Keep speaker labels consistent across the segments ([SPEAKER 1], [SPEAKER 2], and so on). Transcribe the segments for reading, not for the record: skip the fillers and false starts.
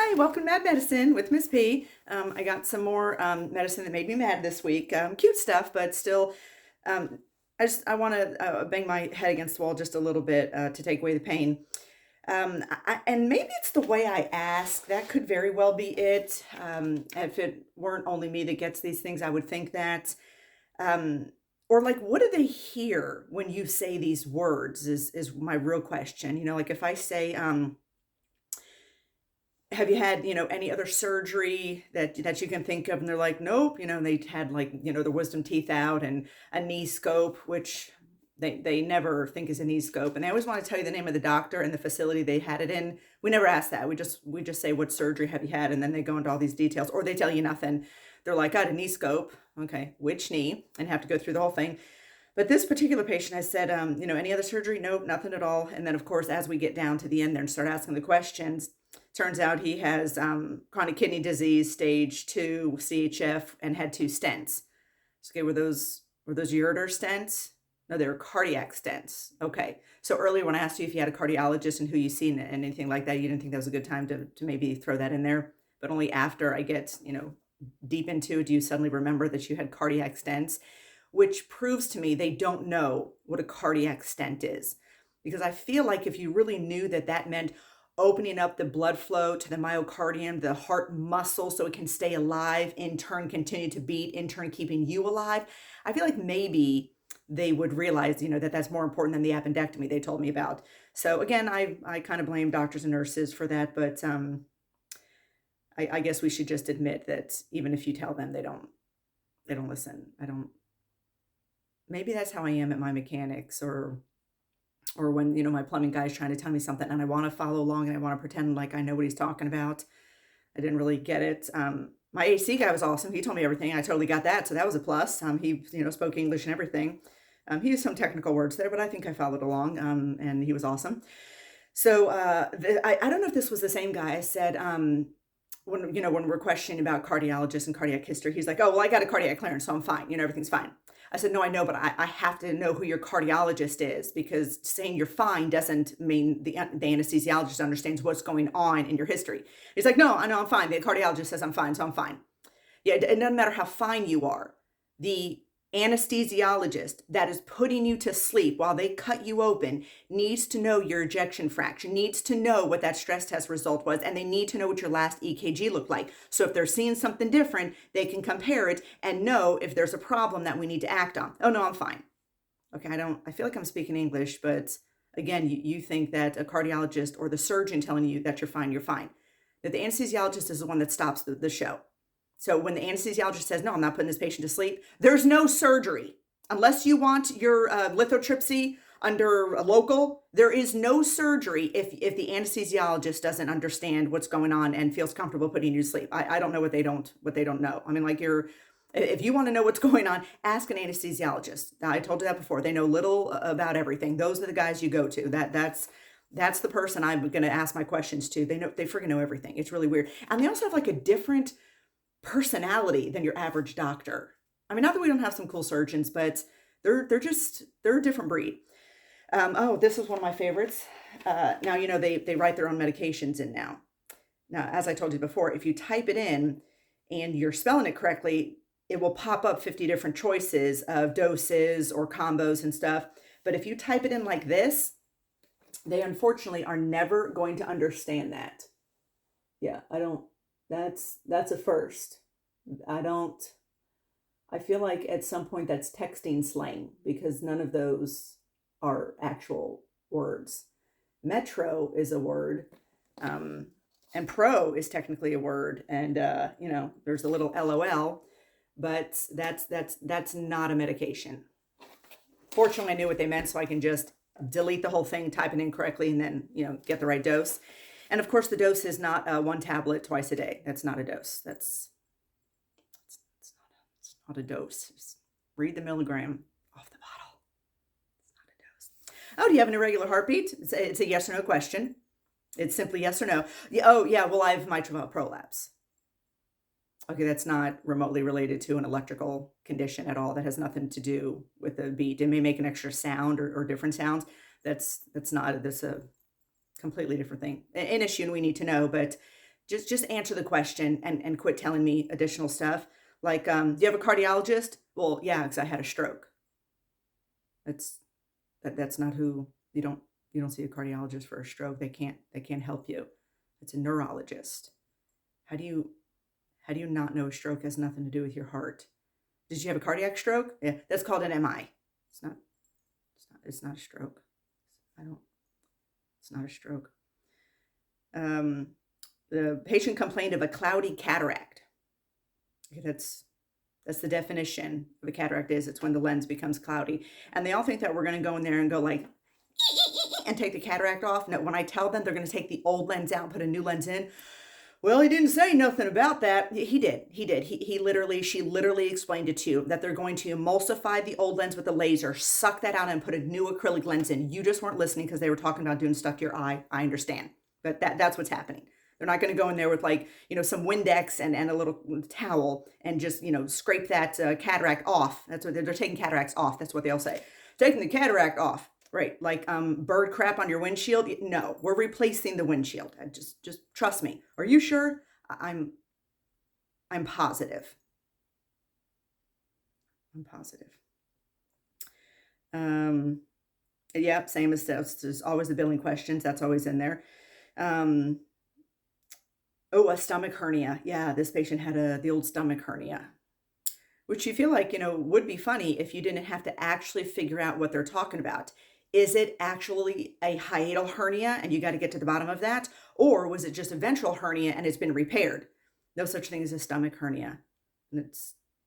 [SPEAKER 1] Hi, welcome to Mad Medicine with Miss P. I got some more medicine that made me mad this week. Cute stuff, but still, um, I want to bang my head against the wall just a little bit to take away the pain. And maybe it's the way I ask. That could very well be it. If it weren't only me that gets these things, I would think that. Um, or like, what do they hear when you say these words? Is my real question. Like if I say, have you had, any other surgery that you can think of? And they're like, nope, and they had like, their wisdom teeth out and a knee scope, which they never think is a knee scope. And they always want to tell you the name of the doctor and the facility they had it in. We never ask that. We just say, what surgery have you had? And then they go into all these details, or they tell you nothing. They're like, I had a knee scope. Okay, which knee? And have to go through the whole thing. But this particular patient, I said, any other surgery? Nope, nothing at all. And then, of course, as we get down to the end there and start asking the questions, turns out he has chronic kidney disease, stage 2 CHF, and had 2 stents. Okay, were those ureter stents? No, they were cardiac stents. Okay. So earlier when I asked you if you had a cardiologist and who you seen and anything like that, you didn't think that was a good time to maybe throw that in there. But only after I get, deep into it, do you suddenly remember that you had cardiac stents, which proves to me they don't know what a cardiac stent is. Because I feel like if you really knew that that meant opening up the blood flow to the myocardium, the heart muscle, so it can stay alive, in turn continue to beat, in turn keeping you alive, I feel like maybe they would realize, that that's more important than the appendectomy they told me about. So again, I kind of blame doctors and nurses for that, but I guess we should just admit that even if you tell them, they don't listen. Maybe that's how I am at my mechanics, or when, my plumbing guy's trying to tell me something and I want to follow along and I want to pretend like I know what he's talking about. I didn't really get it. My AC guy was awesome. He told me everything. I totally got that. So that was a plus. He, spoke English and everything. He used some technical words there, but I think I followed along. And he was awesome. So I don't know if this was the same guy. I said, when we're questioning about cardiologists and cardiac history, he's like, oh, well, I got a cardiac clearance, so I'm fine. Everything's fine. I said, no, I know, but I have to know who your cardiologist is, because saying you're fine doesn't mean the anesthesiologist understands what's going on in your history. He's like, no, I know I'm fine. The cardiologist says I'm fine, so I'm fine. Yeah, it doesn't matter how fine you are. The anesthesiologist that is putting you to sleep while they cut you open needs to know your ejection fraction, needs to know what that stress test result was, and they need to know what your last EKG looked like. So if they're seeing something different, they can compare it and know if there's a problem that we need to act on. Oh no, I'm fine. Okay, I feel like I'm speaking English, but again, you think that a cardiologist or the surgeon telling you that you're fine, that the anesthesiologist is the one that stops the show. So when the anesthesiologist says, no, I'm not putting this patient to sleep, there's no surgery. Unless you want your lithotripsy under a local, there is no surgery if the anesthesiologist doesn't understand what's going on and feels comfortable putting you to sleep. I don't know what they don't know. I mean, like, if you want to know what's going on, ask an anesthesiologist. Now, I told you that before. They know little about everything. Those are the guys you go to. That's the person I'm going to ask my questions to. They freaking know everything. It's really weird. And they also have like a different personality than your average doctor. I mean, not that we don't have some cool surgeons, but they're a different breed. Oh, this is one of my favorites. Now, they write their own medications in now. Now, as I told you before, if you type it in and you're spelling it correctly, it will pop up 50 different choices of doses or combos and stuff. But if you type it in like this, they unfortunately are never going to understand that. Yeah, I don't, that's a first. I feel like at some point that's texting slang, because none of those are actual words. Metro is a word. And pro is technically a word. And, there's a little LOL, but that's not a medication. Fortunately, I knew what they meant, so I can just delete the whole thing, type it in correctly, and then, get the right dose. And of course, the dose is not 1 tablet twice a day. That's not a dose. It's not a dose. Just read the milligram off the bottle. It's not a dose. Oh, do you have an irregular heartbeat? It's a yes or no question. It's simply yes or no. Yeah, oh, yeah, well, I have mitral valve prolapse. Okay, that's not remotely related to an electrical condition at all. That has nothing to do with the beat. It may make an extra sound or different sounds. That's a completely different thing. An issue, and we need to know, but just answer the question and quit telling me additional stuff. Like, do you have a cardiologist? Well, yeah, because I had a stroke. That's that's not who you don't see a cardiologist for a stroke. They can't help you. It's a neurologist. How do you how do you not know a stroke has nothing to do with your heart? Did you have a cardiac stroke? Yeah, that's called an MI. It's not it's not a stroke. I don't it's not a stroke. Um the patient complained of a cloudy cataract. Okay, that's the definition of a cataract is it's when the lens becomes cloudy. And they all think that we're going to go in there and go like and take the cataract off. No, when I tell them they're going to take the old lens out and put a new lens in, well, he didn't say nothing about that. He did. He did. She literally explained it to you that they're going to emulsify the old lens with a laser, suck that out and put a new acrylic lens in. You just weren't listening because they were talking about doing stuff to your eye. I understand. But that's what's happening. They're not going to go in there with like, some Windex and a little towel and just, scrape that cataract off. That's what they're taking cataracts off. That's what they all say. Taking the cataract off. Right. Like bird crap on your windshield. No, we're replacing the windshield. Just trust me. Are you sure? I'm positive. I'm positive. Yeah, same as this. There's always the billing questions. That's always in there. Um, oh, a stomach hernia. Yeah, this patient had the old stomach hernia, which you feel like, would be funny if you didn't have to actually figure out what they're talking about. Is it actually a hiatal hernia and you got to get to the bottom of that? Or was it just a ventral hernia and it's been repaired? No such thing as a stomach hernia. And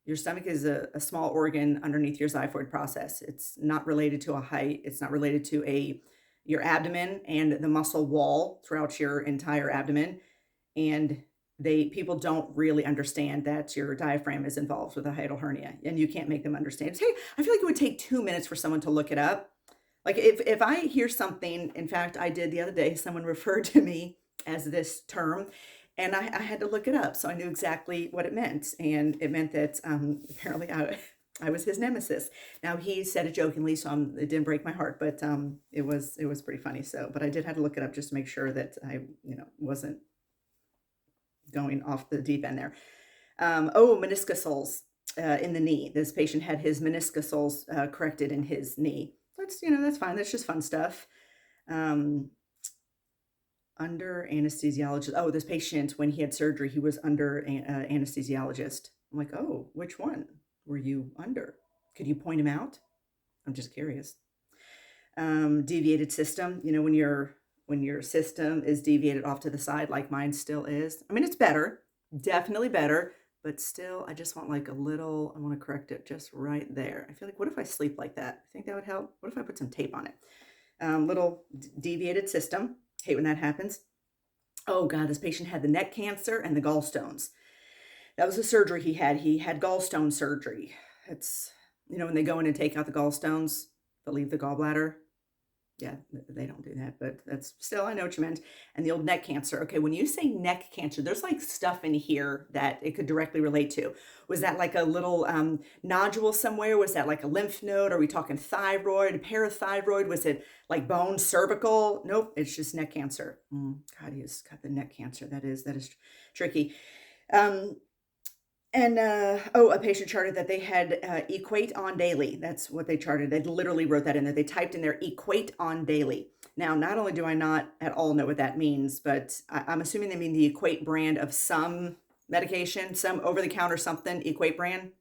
[SPEAKER 1] your stomach is a small organ underneath your xiphoid process. It's not related to a height. It's not related to your abdomen and the muscle wall throughout your entire abdomen. And people don't really understand that your diaphragm is involved with a hiatal hernia, and you can't make them understand. Hey, I feel like it would take 2 minutes for someone to look it up. Like if I hear something, in fact, I did the other day, someone referred to me as this term, and I had to look it up. So I knew exactly what it meant. And it meant that apparently I was his nemesis. Now he said it jokingly, so it didn't break my heart, but it was pretty funny. So, but I did have to look it up just to make sure that I, wasn't going off the deep end there. Meniscus in the knee. This patient had his meniscus corrected in his knee. That's fine. That's just fun stuff. Under anesthesiologist. Oh, this patient, when he had surgery, he was under anesthesiologist. I'm like, oh, which one were you under? Could you point him out? I'm just curious. Deviated system. When your system is deviated off to the side, like mine still is. I mean, it's better, definitely better. But still, I just want like I want to correct it just right there. I feel like, what if I sleep like that? I think that would help. What if I put some tape on it? Little deviated system. Hate when that happens. Oh God, this patient had the neck cancer and the gallstones. That was the surgery he had. He had gallstone surgery. It's, when they go in and take out the gallstones, they'll leave the gallbladder. Yeah, they don't do that, but that's still, I know what you meant. And the old neck cancer. Okay, when you say neck cancer, there's like stuff in here that it could directly relate to. Was that like a little nodule somewhere? Was that like a lymph node? Are we talking thyroid, parathyroid? Was it like bone, cervical? Nope, it's just neck cancer. God, he's got the neck cancer. That is tricky. A patient charted that they had equate on daily. That's what they charted. They literally wrote that in there. They typed in there equate on daily. Now, not only do I not at all know what that means, but I'm assuming they mean the Equate brand of some medication, some over-the-counter something, Equate brand.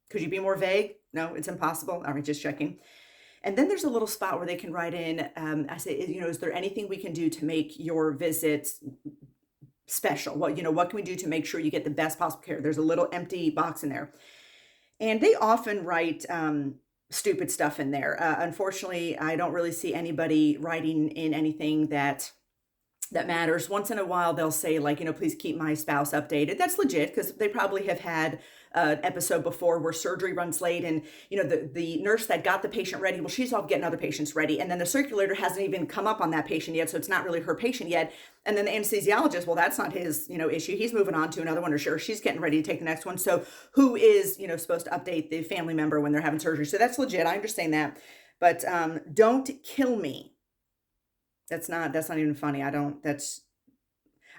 [SPEAKER 1] Could you be more vague? No, it's impossible. All right, just checking. And then there's a little spot where they can write in, I say, is there anything we can do to make your visits special? What can we do to make sure you get the best possible care? There's a little empty box in there. And they often write stupid stuff in there. Unfortunately, I don't really see anybody writing in anything that matters. Once in a while, they'll say like, please keep my spouse updated. That's legit because they probably have had an episode before where surgery runs late and, the nurse that got the patient ready, well, she's off getting other patients ready. And then the circulator hasn't even come up on that patient yet. So it's not really her patient yet. And then the anesthesiologist, well, that's not his, issue. He's moving on to another one or sure she's getting ready to take the next one. So who is, supposed to update the family member when they're having surgery? So that's legit. I understand that. But don't kill me. That's not even funny.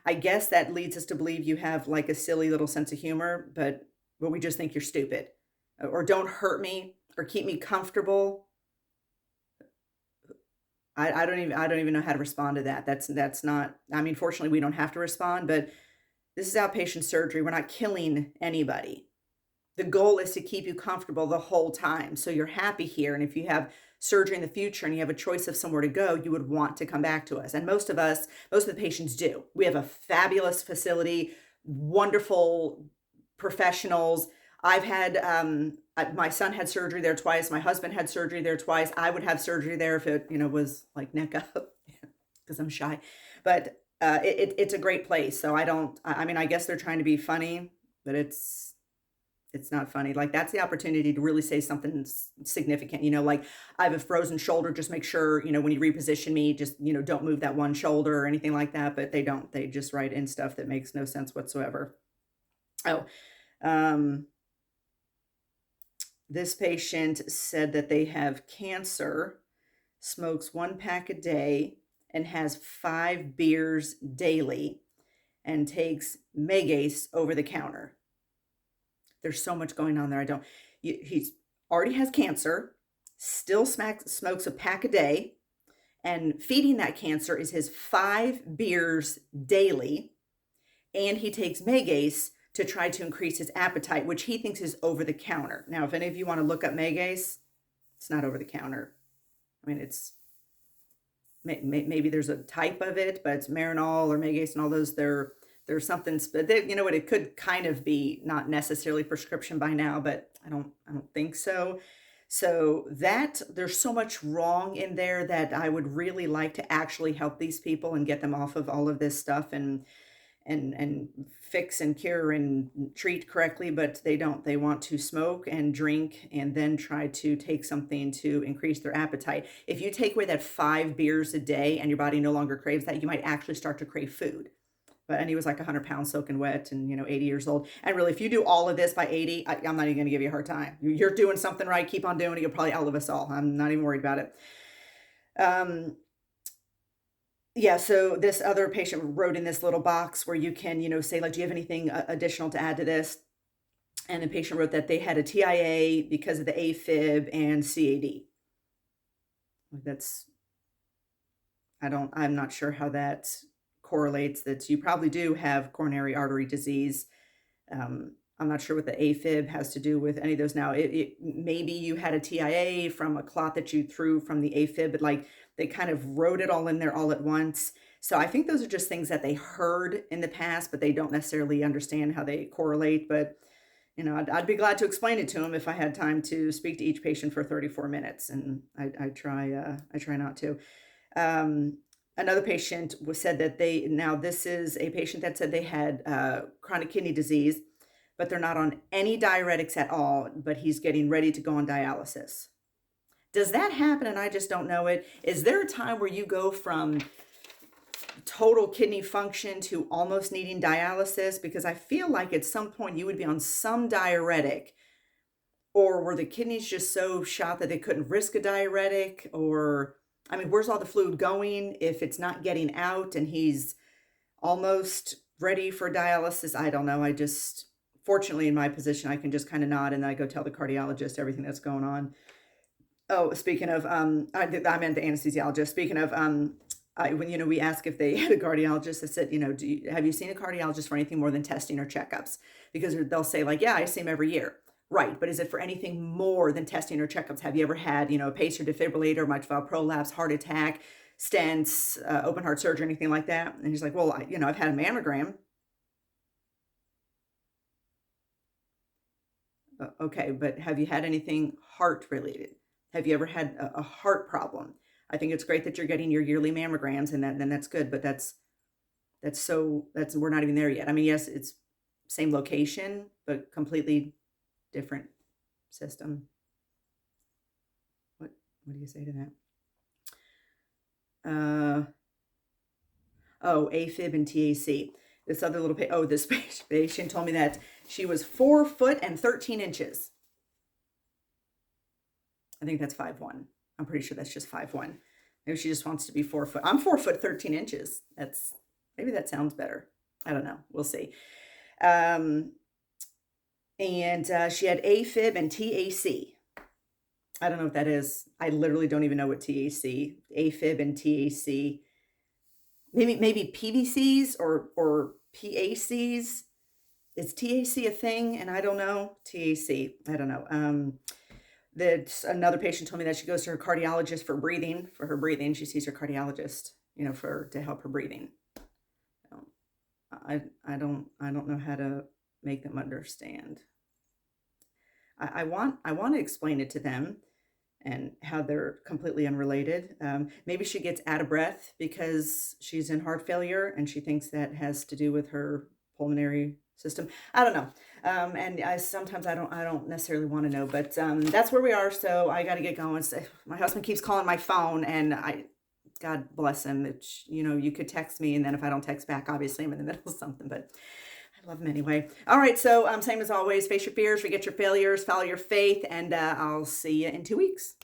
[SPEAKER 1] I guess that leads us to believe you have like a silly little sense of humor, but we just think you're stupid. Or don't hurt me or keep me comfortable. I don't even know how to respond to that. That's not, I mean, fortunately we don't have to respond, but this is outpatient surgery. We're not killing anybody. The goal is to keep you comfortable the whole time. So you're happy here. And if you have surgery in the future and you have a choice of somewhere to go, you would want to come back to us. And most of the patients do. We have a fabulous facility, wonderful professionals. I've had, my son had surgery there twice. My husband had surgery there twice. I would have surgery there if it, was like neck up because I'm shy. But it's a great place. So I mean, I guess they're trying to be funny, but it's not funny. Like, that's the opportunity to really say something significant, like, "I have a frozen shoulder, just make sure, when you reposition me, just, don't move that one shoulder," or anything like that, but they don't. They just write in stuff that makes no sense whatsoever. Oh, um, this patient said that they have cancer, smokes 1 pack a day, and has 5 beers daily, and takes Megace over the counter. There's so much going on there. I don't. He's already has cancer, still smokes a pack a day, and feeding that cancer is his 5 beers daily, and he takes Megace to try to increase his appetite, which he thinks is over the counter. Now, if any of you want to look up Megace, it's not over the counter. I mean, it's maybe there's a type of it, but it's Marinol or Megace and all those. There's something, you know what, it could kind of be not necessarily prescription by now, but I don't think so. So that there's so much wrong in there that I would really like to actually help these people and get them off of all of this stuff and fix and cure and treat correctly, but they don't. They want to smoke and drink and then try to take something to increase their appetite. If you take away that 5 beers a day and your body no longer craves that, you might actually start to crave food. And he was like 100 pounds soaking wet and 80 years old. And really, if you do all of this by 80, I'm not even going to give you a hard time. You're doing something right. Keep on doing it. You'll probably outlive us all. I'm not even worried about it. Yeah, so this other patient wrote in this little box where you can, say, like, do you have anything additional to add to this? And the patient wrote that they had a TIA because of the AFib and CAD. I'm not sure how that correlates. That you probably do have coronary artery disease. I'm not sure what the AFib has to do with any of those. Now, maybe you had a TIA from a clot that you threw from the AFib, but like they kind of wrote it all in there all at once. So I think those are just things that they heard in the past, but they don't necessarily understand how they correlate. But I'd be glad to explain it to them if I had time to speak to each patient for 34 minutes, and I try not to. Another patient said that this is a patient that said they had chronic kidney disease, but they're not on any diuretics at all, but he's getting ready to go on dialysis. Does that happen and I just don't know it? Is there a time where you go from total kidney function to almost needing dialysis? Because I feel like at some point you would be on some diuretic, or were the kidneys just so shot that they couldn't risk a diuretic? Or, I mean, where's all the fluid going if it's not getting out and he's almost ready for dialysis? I don't know. Fortunately, in my position, I can just kind of nod and then I go tell the cardiologist everything that's going on. Oh, speaking of, I meant the anesthesiologist. Speaking of, when we ask if they had a cardiologist, I said, have you seen a cardiologist for anything more than testing or checkups? Because they'll say like, yeah, I see him every year. Right, but is it for anything more than testing or checkups? Have you ever had, a pacer, defibrillator, mitral valve prolapse, heart attack, stents, open heart surgery, anything like that? And he's like, well, I've had a mammogram. Okay, but have you had anything heart related? Have you ever had a heart problem? I think it's great that you're getting your yearly mammograms, and then that's good, but that's we're not even there yet. I mean, yes, it's same location, but completely different system. What do you say to that? AFib and TAC. This other little this patient told me that she was 4 foot and 13 inches. I think that's 5'1". I'm pretty sure that's just 5'1". Maybe she just wants to be 4 foot. I'm 4 foot 13 inches. Maybe that sounds better. I don't know. We'll see. Um, and she had AFib and TAC. I don't know what that is. I literally don't even know what TAC, AFib and TAC. Maybe PVCs or PACs. Is TAC a thing? And I don't know. TAC. I don't know. That another patient told me that she goes to her cardiologist for breathing, for her breathing. She sees her cardiologist, to help her breathing. Um, I don't know how to make them understand. I want to explain it to them and how they're completely unrelated. Maybe she gets out of breath because she's in heart failure and she thinks that has to do with her pulmonary system. I don't know. And sometimes I don't necessarily want to know, but that's where we are. So I got to get going. So my husband keeps calling my phone, and God bless him. You could text me, and then if I don't text back, obviously I'm in the middle of something, but I love him anyway. All right. So same as always, face your fears, forget your failures, follow your faith, and I'll see you in 2 weeks.